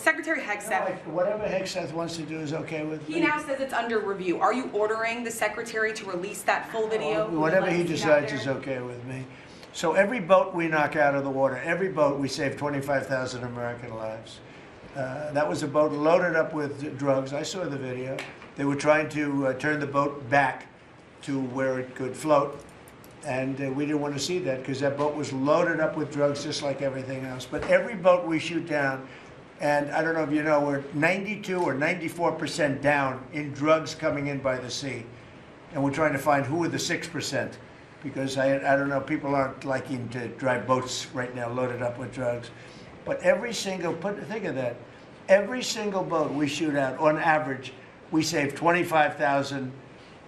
Secretary Hegseth. Whatever Hegseth wants to do is okay with me. He now says it's under review. Are you ordering the Secretary to release that full video? Whatever he decides is okay with me. So every boat we knock out of the water, every boat, we save 25,000 American lives. That was a boat loaded up with drugs. I saw the video. They were trying to turn the boat back to where it could float. And we didn't want to see that because that boat was loaded up with drugs just like everything else. But every boat we shoot down, and I don't know if you know, we're 92 or 94% down in drugs coming in by the sea. And we're trying to find who are the 6%. Because I don't know, people aren't liking to drive boats right now loaded up with drugs. But every single, think of that, every single boat we shoot out, on average, we save 25,000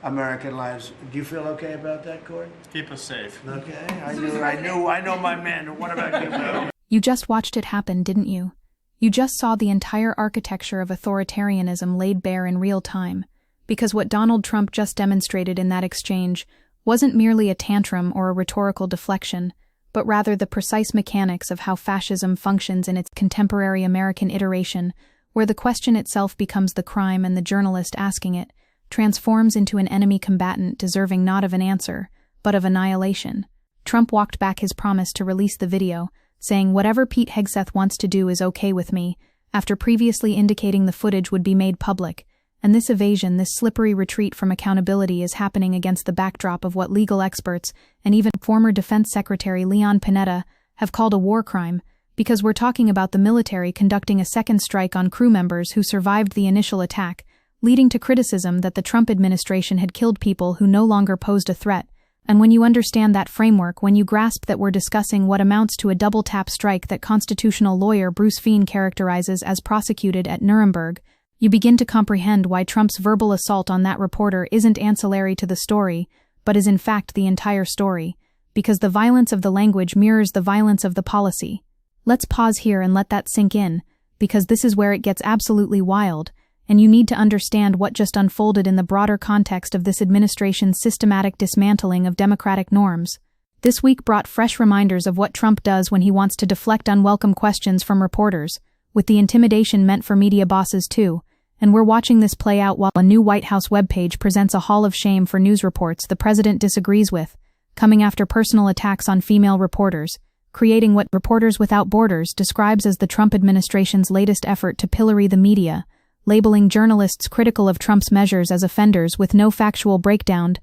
American lives. Do you feel okay about that, Court? Keep us safe. Okay, I know my man. What about you, Bill? You just watched it happen, didn't you? You just saw the entire architecture of authoritarianism laid bare in real time. Because what Donald Trump just demonstrated in that exchange wasn't merely a tantrum or a rhetorical deflection, but rather the precise mechanics of how fascism functions in its contemporary American iteration, where the question itself becomes the crime and the journalist asking it transforms into an enemy combatant deserving not of an answer, but of annihilation. Trump walked back his promise to release the video, saying whatever Pete Hegseth wants to do is okay with me, after previously indicating the footage would be made public. And this evasion, this slippery retreat from accountability is happening against the backdrop of what legal experts and even former Defense Secretary Leon Panetta have called a war crime, because we're talking about the military conducting a second strike on crew members who survived the initial attack, leading to criticism that the Trump administration had killed people who no longer posed a threat. And when you understand that framework, when you grasp that we're discussing what amounts to a double-tap strike that constitutional lawyer Bruce Fein characterizes as prosecuted at Nuremberg, you begin to comprehend why Trump's verbal assault on that reporter isn't ancillary to the story, but is in fact the entire story, because the violence of the language mirrors the violence of the policy. Let's pause here and let that sink in, because this is where it gets absolutely wild, and you need to understand what just unfolded in the broader context of this administration's systematic dismantling of democratic norms. This week brought fresh reminders of what Trump does when he wants to deflect unwelcome questions from reporters, with the intimidation meant for media bosses too. And we're watching this play out while a new White House webpage presents a hall of shame for news reports the president disagrees with, coming after personal attacks on female reporters, creating what Reporters Without Borders describes as the Trump administration's latest effort to pillory the media, labeling journalists critical of Trump's measures as offenders with no factual breakdown.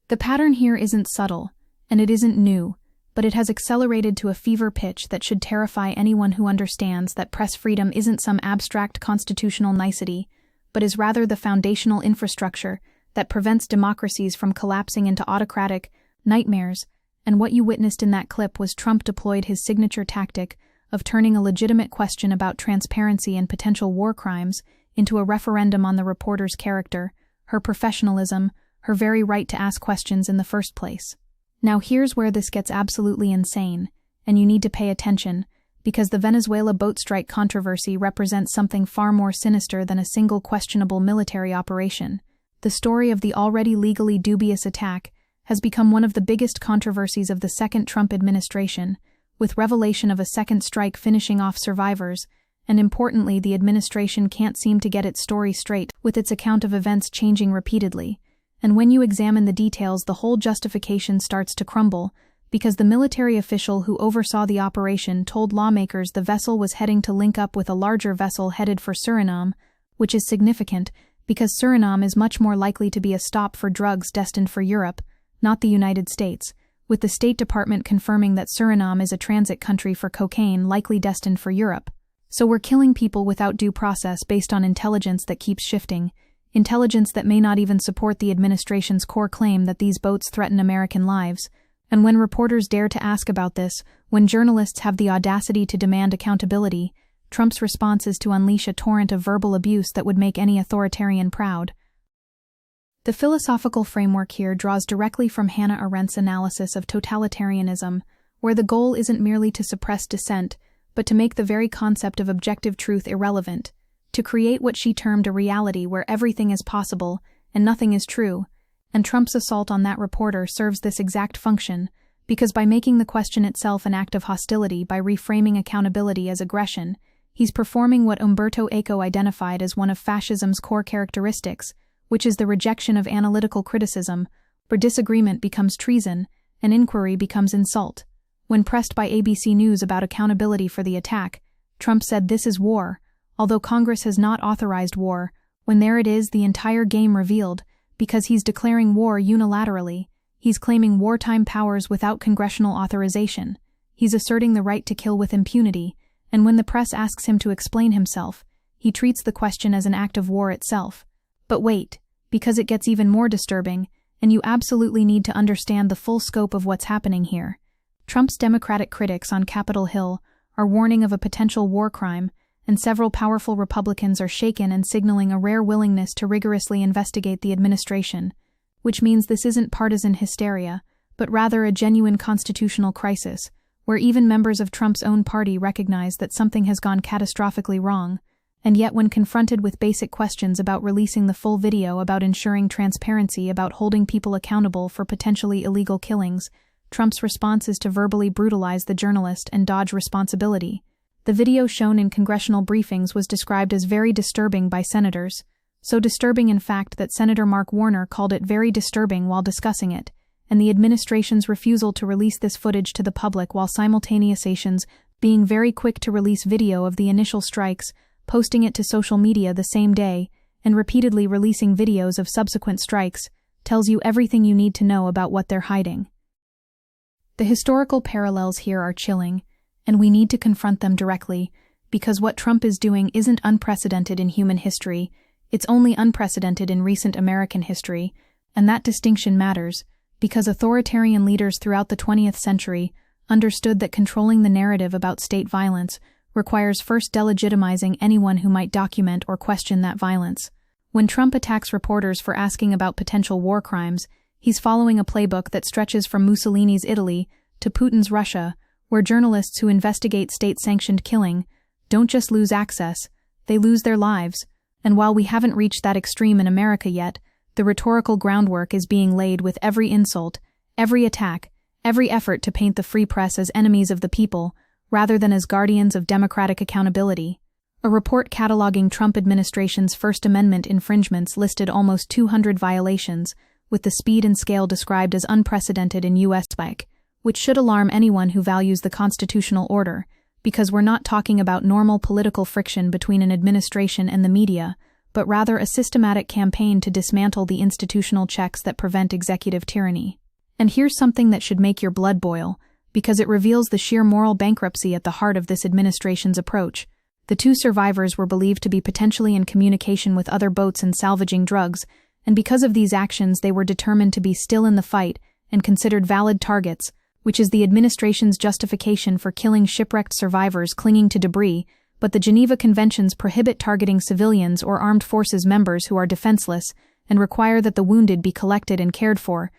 The pattern here isn't subtle, and it isn't new, but it has accelerated to a fever pitch that should terrify anyone who understands that press freedom isn't some abstract constitutional nicety, but is rather the foundational infrastructure that prevents democracies from collapsing into autocratic nightmares. And what you witnessed in that clip was Trump deployed his signature tactic of turning a legitimate question about transparency and potential war crimes into a referendum on the reporter's character, her professionalism, her very right to ask questions in the first place. Now here's where this gets absolutely insane, and you need to pay attention, because the Venezuela boat strike controversy represents something far more sinister than a single questionable military operation. The story of the already legally dubious attack has become one of the biggest controversies of the second Trump administration, with revelation of a second strike finishing off survivors, and importantly, the administration can't seem to get its story straight, with its account of events changing repeatedly. And when you examine the details, the whole justification starts to crumble, because the military official who oversaw the operation told lawmakers the vessel was heading to link up with a larger vessel headed for Suriname, which is significant, because Suriname is much more likely to be a stop for drugs destined for Europe, not the United States, with the State Department confirming that Suriname is a transit country for cocaine likely destined for Europe. So we're killing people without due process based on intelligence that keeps shifting, intelligence that may not even support the administration's core claim that these boats threaten American lives. And when reporters dare to ask about this, when journalists have the audacity to demand accountability, Trump's response is to unleash a torrent of verbal abuse that would make any authoritarian proud. The philosophical framework here draws directly from Hannah Arendt's analysis of totalitarianism, where the goal isn't merely to suppress dissent, but to make the very concept of objective truth irrelevant, to create what she termed a reality where everything is possible and nothing is true. And Trump's assault on that reporter serves this exact function, because by making the question itself an act of hostility, by reframing accountability as aggression, He's performing what Umberto Eco identified as one of fascism's core characteristics, which is the rejection of analytical criticism, where disagreement becomes treason and inquiry becomes insult. When pressed by ABC News about accountability for the attack, Trump said this is war, although Congress has not authorized war, when there it is the entire game revealed, because he's declaring war unilaterally. He's claiming wartime powers without congressional authorization. He's asserting the right to kill with impunity, and when the press asks him to explain himself, he treats the question as an act of war itself. But wait, because it gets even more disturbing, and you absolutely need to understand the full scope of what's happening here. Trump's Democratic critics on Capitol Hill are warning of a potential war crime, and several powerful Republicans are shaken and signaling a rare willingness to rigorously investigate the administration, which means this isn't partisan hysteria, but rather a genuine constitutional crisis, where even members of Trump's own party recognize that something has gone catastrophically wrong, and yet when confronted with basic questions about releasing the full video, about ensuring transparency, about holding people accountable for potentially illegal killings, Trump's response is to verbally brutalize the journalist and dodge responsibility. The video shown in congressional briefings was described as very disturbing by senators, so disturbing in fact that Senator Mark Warner called it very disturbing while discussing it, and the administration's refusal to release this footage to the public while simultaneously being very quick to release video of the initial strikes, posting it to social media the same day, and repeatedly releasing videos of subsequent strikes, tells you everything you need to know about what they're hiding. The historical parallels here are chilling, and we need to confront them directly, because what Trump is doing isn't unprecedented in human history, it's only unprecedented in recent American history, and that distinction matters, because authoritarian leaders throughout the 20th century understood that controlling the narrative about state violence requires first delegitimizing anyone who might document or question that violence. When Trump attacks reporters for asking about potential war crimes, he's following a playbook that stretches from Mussolini's Italy to Putin's Russia, where journalists who investigate state-sanctioned killing don't just lose access, they lose their lives. And while we haven't reached that extreme in America yet, the rhetorical groundwork is being laid with every insult, every attack, every effort to paint the free press as enemies of the people, rather than as guardians of democratic accountability. A report cataloging Trump administration's First Amendment infringements listed almost 200 violations, with the speed and scale described as unprecedented in U.S. spike, which should alarm anyone who values the constitutional order, because we're not talking about normal political friction between an administration and the media, but rather a systematic campaign to dismantle the institutional checks that prevent executive tyranny. And here's something that should make your blood boil, because it reveals the sheer moral bankruptcy at the heart of this administration's approach. The two survivors were believed to be potentially in communication with other boats and salvaging drugs, and because of these actions they were determined to be still in the fight and considered valid targets, which is the administration's justification for killing shipwrecked survivors clinging to debris, but the Geneva Conventions prohibit targeting civilians or armed forces members who are defenseless and require that the wounded be collected and cared for.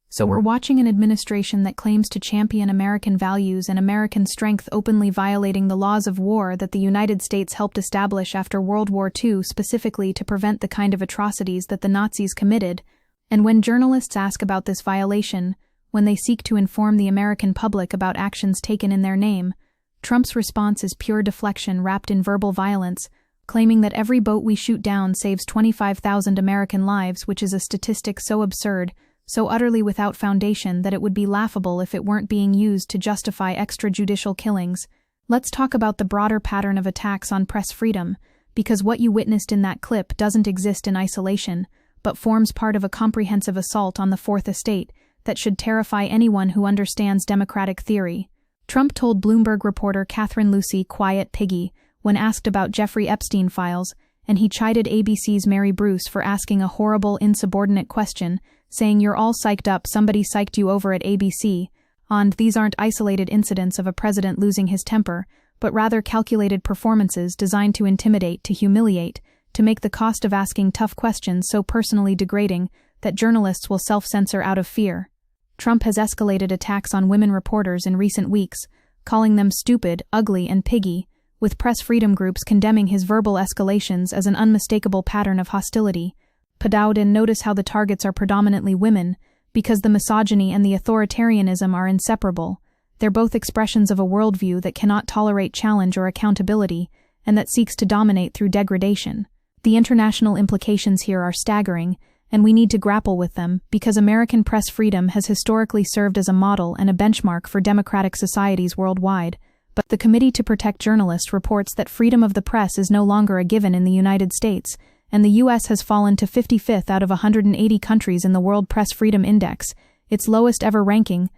So we're watching an administration that claims to champion American values and American strength openly violating the laws of war that the United States helped establish after World War II specifically to prevent the kind of atrocities that the Nazis committed. And when journalists ask about this violation, when they seek to inform the American public about actions taken in their name, Trump's response is pure deflection wrapped in verbal violence, claiming that every boat we shoot down saves 25,000 American lives, which is a statistic so absurd, so utterly without foundation that it would be laughable if it weren't being used to justify extrajudicial killings. Let's talk about the broader pattern of attacks on press freedom, because what you witnessed in that clip doesn't exist in isolation, but forms part of a comprehensive assault on the Fourth Estate that should terrify anyone who understands democratic theory. Trump told Bloomberg reporter Catherine Lucy "Quiet Piggy" when asked about Jeffrey Epstein files, and he chided ABC's Mary Bruce for asking a horrible, insubordinate question, saying, "You're all psyched up, somebody psyched you over at ABC," and these aren't isolated incidents of a president losing his temper, but rather calculated performances designed to intimidate, to humiliate, to make the cost of asking tough questions so personally degrading that journalists will self-censor out of fear. Trump has escalated attacks on women reporters in recent weeks, calling them stupid, ugly, and piggy, with press freedom groups condemning his verbal escalations as an unmistakable pattern of hostility. Padowed, and notice how the targets are predominantly women, because the misogyny and the authoritarianism are inseparable. They're both expressions of a worldview that cannot tolerate challenge or accountability, and that seeks to dominate through degradation. The international implications here are staggering, and we need to grapple with them because American press freedom has historically served as a model and a benchmark for democratic societies worldwide. But the Committee to Protect Journalists reports that freedom of the press is no longer a given in the United States, and the U.S. has fallen to 55th out of 180 countries in the World Press Freedom Index, its lowest ever ranking.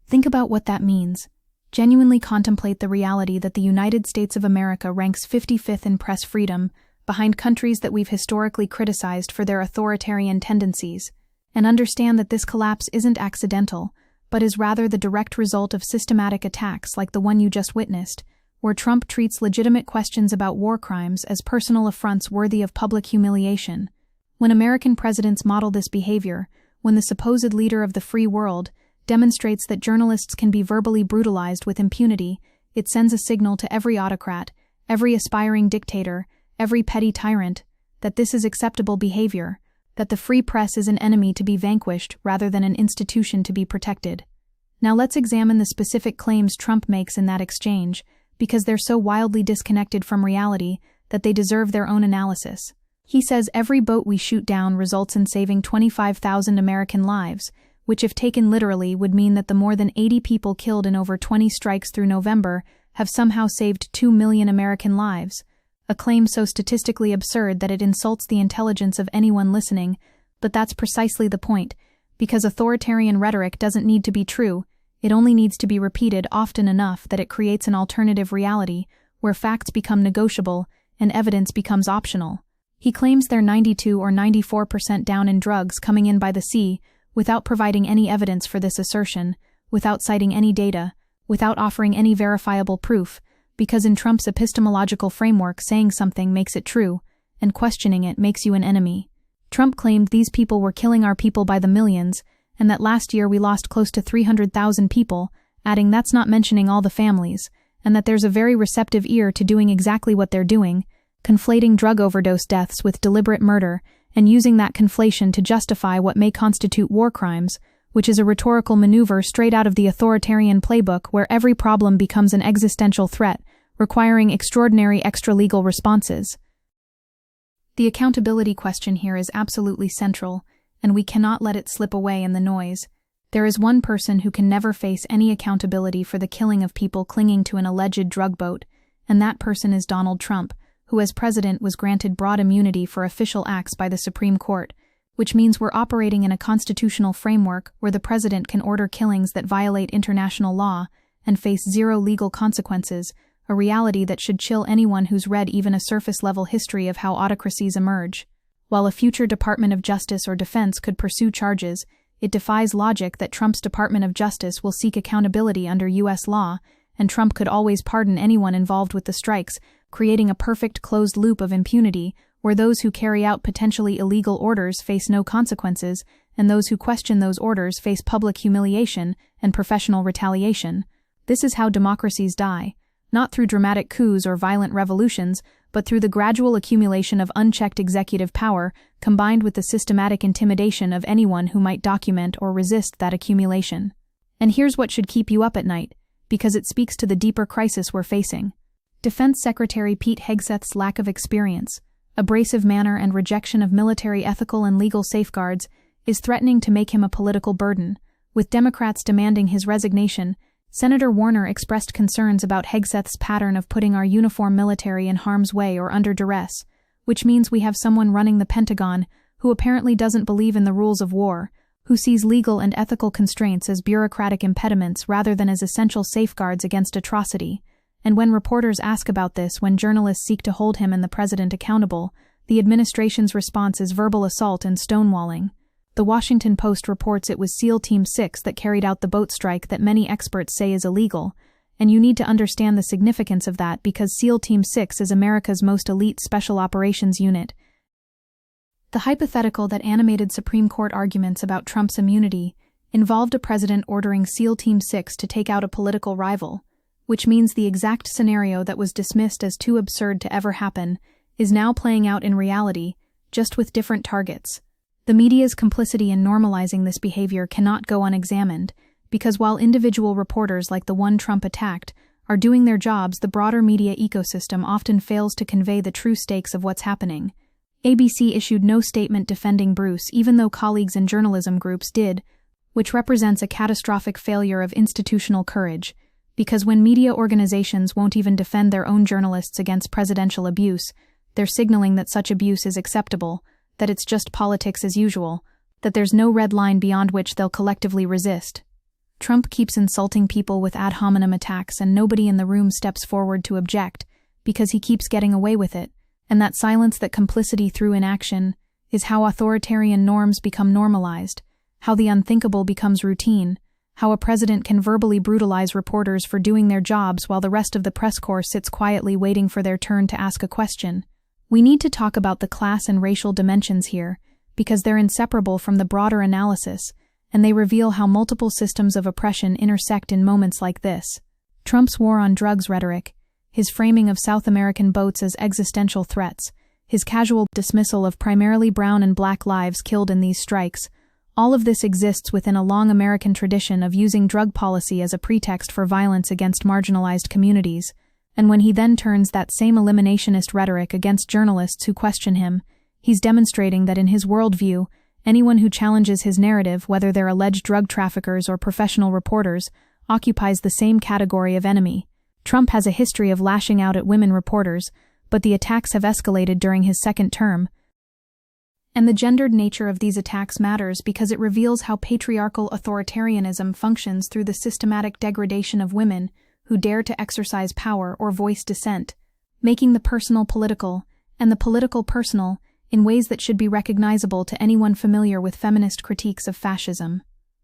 Think about what that means. Genuinely contemplate the reality that the United States of America ranks 55th in press freedom, behind countries that we've historically criticized for their authoritarian tendencies, and understand that this collapse isn't accidental, but is rather the direct result of systematic attacks like the one you just witnessed, where Trump treats legitimate questions about war crimes as personal affronts worthy of public humiliation. When American presidents model this behavior, when the supposed leader of the free world demonstrates that journalists can be verbally brutalized with impunity, it sends a signal to every autocrat, every aspiring dictator, every petty tyrant, that this is acceptable behavior, that the free press is an enemy to be vanquished rather than an institution to be protected. Now let's examine the specific claims Trump makes in that exchange, because they're so wildly disconnected from reality that they deserve their own analysis. He says every boat we shoot down results in saving 25,000 American lives, which if taken literally would mean that the more than 80 people killed in over 20 strikes through November have somehow saved 2 million American lives. A claim so statistically absurd that it insults the intelligence of anyone listening, but that's precisely the point, because authoritarian rhetoric doesn't need to be true, it only needs to be repeated often enough that it creates an alternative reality, where facts become negotiable and evidence becomes optional. He claims they're 92 or 94% down in drugs coming in by the sea, without providing any evidence for this assertion, without citing any data, without offering any verifiable proof, because in Trump's epistemological framework saying something makes it true, and questioning it makes you an enemy. Trump claimed these people were killing our people by the millions, and that last year we lost close to 300,000 people, adding that's not mentioning all the families, and that there's a very receptive ear to doing exactly what they're doing, conflating drug overdose deaths with deliberate murder, and using that conflation to justify what may constitute war crimes, which is a rhetorical maneuver straight out of the authoritarian playbook where every problem becomes an existential threat, requiring extraordinary extra-legal responses. The accountability question here is absolutely central, and we cannot let it slip away in the noise. There is one person who can never face any accountability for the killing of people clinging to an alleged drug boat, and that person is Donald Trump, who as president was granted broad immunity for official acts by the Supreme Court, which means we're operating in a constitutional framework where the president can order killings that violate international law and face zero legal consequences, a reality that should chill anyone who's read even a surface-level history of how autocracies emerge. While a future Department of Justice or Defense could pursue charges, it defies logic that Trump's Department of Justice will seek accountability under U.S. law, and Trump could always pardon anyone involved with the strikes, creating a perfect closed loop of impunity where those who carry out potentially illegal orders face no consequences, and those who question those orders face public humiliation and professional retaliation. This is how democracies die, not through dramatic coups or violent revolutions, but through the gradual accumulation of unchecked executive power combined with the systematic intimidation of anyone who might document or resist that accumulation. And here's what should keep you up at night, because it speaks to the deeper crisis we're facing. Defense Secretary Pete Hegseth's lack of experience, abrasive manner and rejection of military ethical and legal safeguards is threatening to make him a political burden. With Democrats demanding his resignation, Senator Warner expressed concerns about Hegseth's pattern of putting our uniformed military in harm's way or under duress, which means we have someone running the Pentagon who apparently doesn't believe in the rules of war, who sees legal and ethical constraints as bureaucratic impediments rather than as essential safeguards against atrocity. And when reporters ask about this, when journalists seek to hold him and the president accountable, the administration's response is verbal assault and stonewalling. The Washington Post reports it was SEAL Team 6 that carried out the boat strike that many experts say is illegal, and you need to understand the significance of that because SEAL Team 6 is America's most elite special operations unit. The hypothetical that animated Supreme Court arguments about Trump's immunity involved a president ordering SEAL Team 6 to take out a political rival, which means the exact scenario that was dismissed as too absurd to ever happen is now playing out in reality, just with different targets. The media's complicity in normalizing this behavior cannot go unexamined, because while individual reporters like the one Trump attacked are doing their jobs, the broader media ecosystem often fails to convey the true stakes of what's happening. ABC issued no statement defending Bruce, even though colleagues in journalism groups did, which represents a catastrophic failure of institutional courage, because when media organizations won't even defend their own journalists against presidential abuse, they're signaling that such abuse is acceptable, that it's just politics as usual, that there's no red line beyond which they'll collectively resist. Trump keeps insulting people with ad hominem attacks, and nobody in the room steps forward to object, because he keeps getting away with it, and that silence, that complicity through inaction, is how authoritarian norms become normalized, how the unthinkable becomes routine, how a president can verbally brutalize reporters for doing their jobs while the rest of the press corps sits quietly waiting for their turn to ask a question. We need to talk about the class and racial dimensions here, because they're inseparable from the broader analysis, and they reveal how multiple systems of oppression intersect in moments like this. Trump's war on drugs rhetoric, his framing of South American boats as existential threats, his casual dismissal of primarily brown and black lives killed in these strikes, all of this exists within a long American tradition of using drug policy as a pretext for violence against marginalized communities, and when he then turns that same eliminationist rhetoric against journalists who question him, he's demonstrating that in his worldview, anyone who challenges his narrative, whether they're alleged drug traffickers or professional reporters, occupies the same category of enemy. Trump has a history of lashing out at women reporters, but the attacks have escalated during his second term. And the gendered nature of these attacks matters because it reveals how patriarchal authoritarianism functions through the systematic degradation of women who dare to exercise power or voice dissent, making the personal political and the political personal in ways that should be recognizable to anyone familiar with feminist critiques of fascism.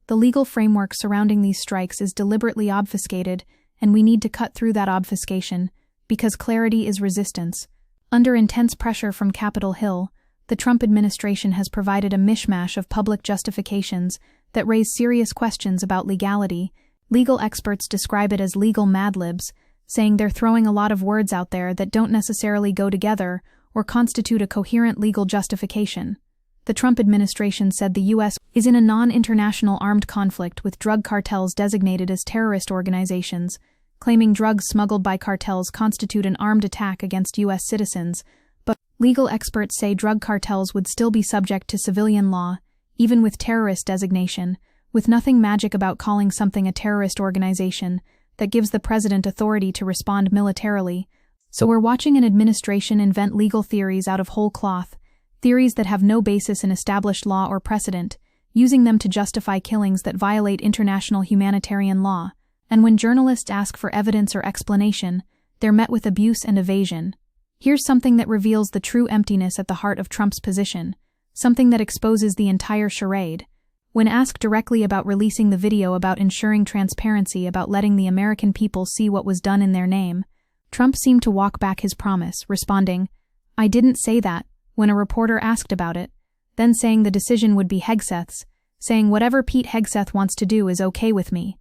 The legal framework surrounding these strikes is deliberately obfuscated, and we need to cut through that obfuscation, because clarity is resistance. Under intense pressure from Capitol Hill, the Trump administration has provided a mishmash of public justifications that raise serious questions about legality. Legal experts describe it as legal Mad Libs, saying they're throwing a lot of words out there that don't necessarily go together or constitute a coherent legal justification. The Trump administration said the U.S. is in a non-international armed conflict with drug cartels designated as terrorist organizations, claiming drugs smuggled by cartels constitute an armed attack against U.S. citizens, but legal experts say drug cartels would still be subject to civilian law, even with terrorist designation, with nothing magic about calling something a terrorist organization that gives the president authority to respond militarily. So we're watching an administration invent legal theories out of whole cloth, theories that have no basis in established law or precedent, using them to justify killings that violate international humanitarian law, and when journalists ask for evidence or explanation, they're met with abuse and evasion. Here's something that reveals the true emptiness at the heart of Trump's position, something that exposes the entire charade. When asked directly about releasing the video about ensuring transparency, about letting the American people see what was done in their name, Trump seemed to walk back his promise, responding, "I didn't say that," when a reporter asked about it, then saying the decision would be Hegseth's, saying whatever Pete Hegseth wants to do is okay with me.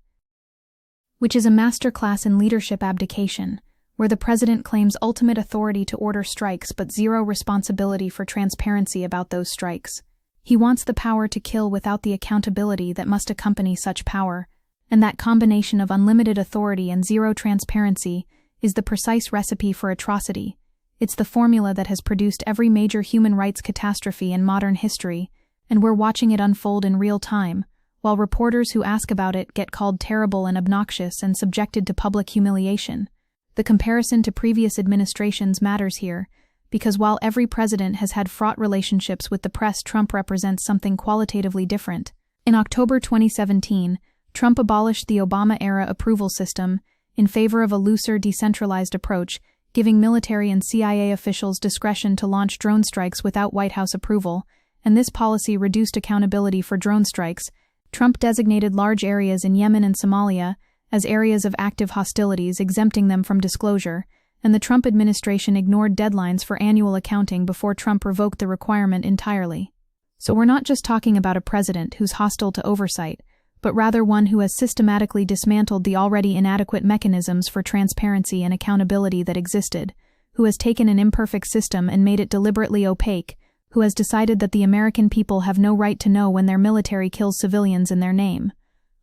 Which is a masterclass in leadership abdication, where the president claims ultimate authority to order strikes but zero responsibility for transparency about those strikes. He wants the power to kill without the accountability that must accompany such power, and that combination of unlimited authority and zero transparency is the precise recipe for atrocity. It's the formula that has produced every major human rights catastrophe in modern history, and we're watching it unfold in real time, while reporters who ask about it get called terrible and obnoxious and subjected to public humiliation. The comparison to previous administrations matters here, because while every president has had fraught relationships with the press, Trump represents something qualitatively different. In October 2017, Trump abolished the Obama-era approval system in favor of a looser, decentralized approach, giving military and CIA officials discretion to launch drone strikes without White House approval, and this policy reduced accountability for drone strikes. Trump designated large areas in Yemen and Somalia as areas of active hostilities, exempting them from disclosure, and the Trump administration ignored deadlines for annual accounting before Trump revoked the requirement entirely. So we're not just talking about a president who's hostile to oversight, but rather one who has systematically dismantled the already inadequate mechanisms for transparency and accountability that existed, who has taken an imperfect system and made it deliberately opaque, who has decided that the American people have no right to know when their military kills civilians in their name.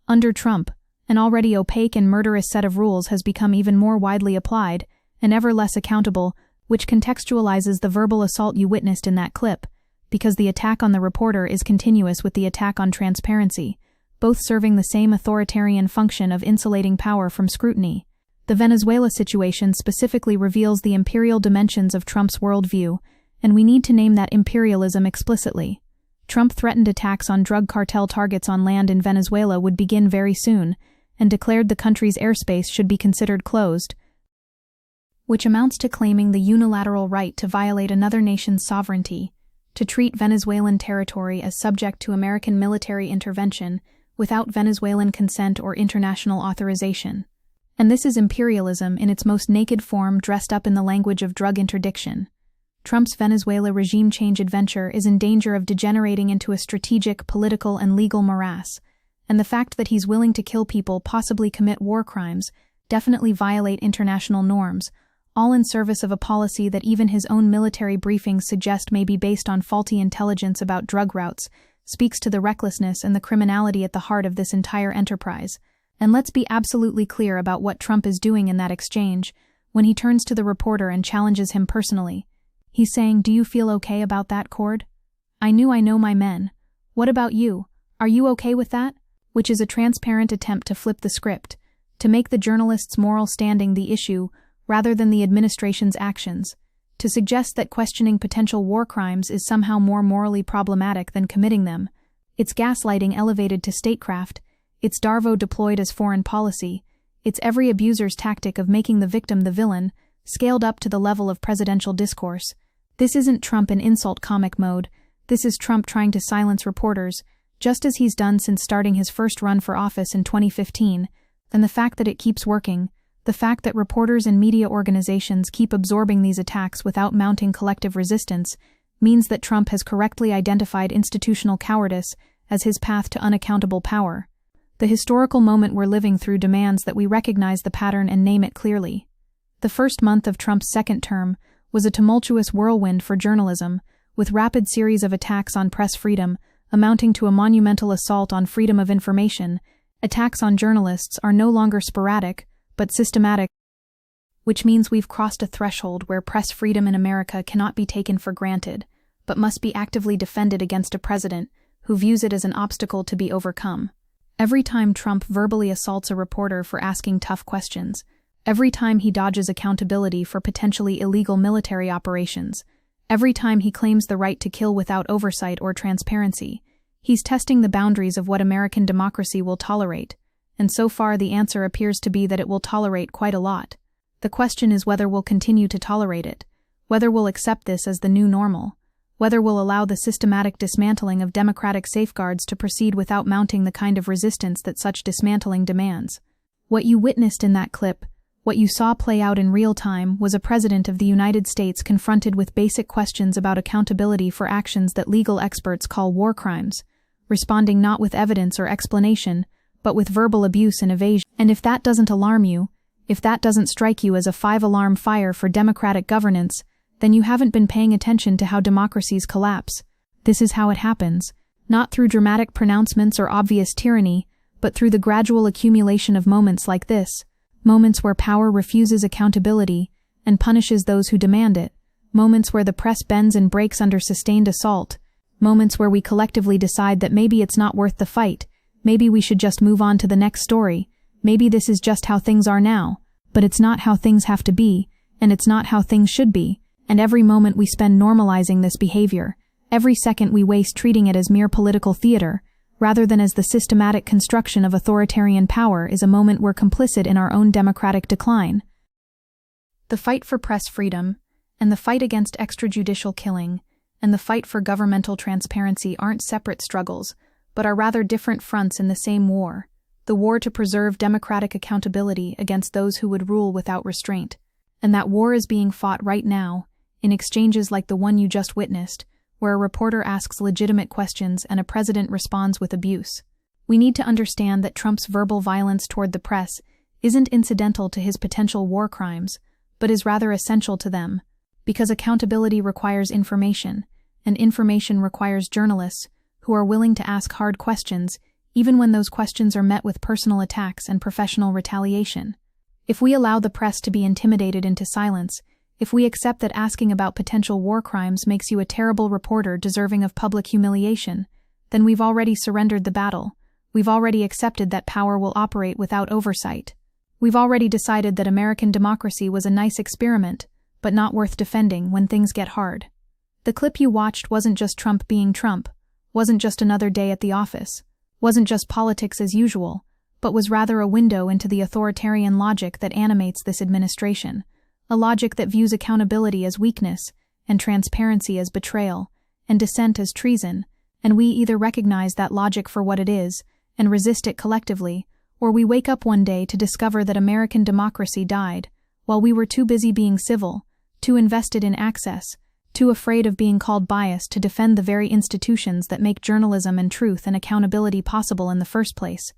Under Trump, An already opaque and murderous set of rules has become even more widely applied, and ever less accountable, which contextualizes the verbal assault you witnessed in that clip, because the attack on the reporter is continuous with the attack on transparency, both serving the same authoritarian function of insulating power from scrutiny. The Venezuela situation specifically reveals the imperial dimensions of Trump's worldview, and we need to name that imperialism explicitly. Trump threatened attacks on drug cartel targets on land in Venezuela would begin very soon, and declared the country's airspace should be considered closed, which amounts to claiming the unilateral right to violate another nation's sovereignty, to treat Venezuelan territory as subject to American military intervention without Venezuelan consent or international authorization. And this is imperialism in its most naked form, dressed up in the language of drug interdiction. Trump's Venezuela regime change adventure is in danger of degenerating into a strategic, political, and legal morass, and the fact that he's willing to kill people, possibly commit war crimes, definitely violate international norms, all in service of a policy that even his own military briefings suggest may be based on faulty intelligence about drug routes, speaks to the recklessness and the criminality at the heart of this entire enterprise. And let's be absolutely clear about what Trump is doing in that exchange, when he turns to the reporter and challenges him personally. He's saying, "Do you feel okay about that, Cord? I know my men. What about you? Are you okay with that?" Which is a transparent attempt to flip the script, to make the journalist's moral standing the issue rather than the administration's actions, to suggest that questioning potential war crimes is somehow more morally problematic than committing them. It's gaslighting elevated to statecraft, it's Darvo deployed as foreign policy, it's every abuser's tactic of making the victim the villain, scaled up to the level of presidential discourse. This isn't Trump in insult comic mode, this is Trump trying to silence reporters, just as he's done since starting his first run for office in 2015, and the fact that it keeps working, the fact that reporters and media organizations keep absorbing these attacks without mounting collective resistance, means that Trump has correctly identified institutional cowardice as his path to unaccountable power. The historical moment we're living through demands that we recognize the pattern and name it clearly. The first month of Trump's second term was a tumultuous whirlwind for journalism, with rapid series of attacks on press freedom, amounting to a monumental assault on freedom of information. Attacks on journalists are no longer sporadic, but systematic, which means we've crossed a threshold where press freedom in America cannot be taken for granted, but must be actively defended against a president who views it as an obstacle to be overcome. Every time Trump verbally assaults a reporter for asking tough questions, every time he dodges accountability for potentially illegal military operations, every time he claims the right to kill without oversight or transparency, he's testing the boundaries of what American democracy will tolerate. And so far the answer appears to be that it will tolerate quite a lot. The question is whether we'll continue to tolerate it, whether we'll accept this as the new normal, whether we'll allow the systematic dismantling of democratic safeguards to proceed without mounting the kind of resistance that such dismantling demands. What you witnessed in that clip, what you saw play out in real time, was a president of the United States confronted with basic questions about accountability for actions that legal experts call war crimes, responding not with evidence or explanation, but with verbal abuse and evasion. And if that doesn't alarm you, if that doesn't strike you as a 5-alarm fire for democratic governance, then you haven't been paying attention to how democracies collapse. This is how it happens, not through dramatic pronouncements or obvious tyranny, but through the gradual accumulation of moments like this, moments where power refuses accountability and punishes those who demand it, moments where the press bends and breaks under sustained assault, moments where we collectively decide that maybe it's not worth the fight, maybe we should just move on to the next story, maybe this is just how things are now, but it's not how things have to be, and it's not how things should be, and every moment we spend normalizing this behavior, every second we waste treating it as mere political theater, rather than as the systematic construction of authoritarian power, is a moment we're complicit in our own democratic decline. The fight for press freedom, and the fight against extrajudicial killing, and the fight for governmental transparency aren't separate struggles, but are rather different fronts in the same war, the war to preserve democratic accountability against those who would rule without restraint. And that war is being fought right now, in exchanges like the one you just witnessed, where a reporter asks legitimate questions and a president responds with abuse. We need to understand that Trump's verbal violence toward the press isn't incidental to his potential war crimes, but is rather essential to them, because accountability requires information, and information requires journalists who are willing to ask hard questions, even when those questions are met with personal attacks and professional retaliation. If we allow the press to be intimidated into silence, if we accept that asking about potential war crimes makes you a terrible reporter deserving of public humiliation, then we've already surrendered the battle. We've already accepted that power will operate without oversight. We've already decided that American democracy was a nice experiment, but not worth defending when things get hard. The clip you watched wasn't just Trump being Trump, wasn't just another day at the office, wasn't just politics as usual, but was rather a window into the authoritarian logic that animates this administration, a logic that views accountability as weakness, and transparency as betrayal, and dissent as treason, and we either recognize that logic for what it is and resist it collectively, or we wake up one day to discover that American democracy died, while we were too busy being civil, too invested in access, too afraid of being called biased to defend the very institutions that make journalism and truth and accountability possible in the first place.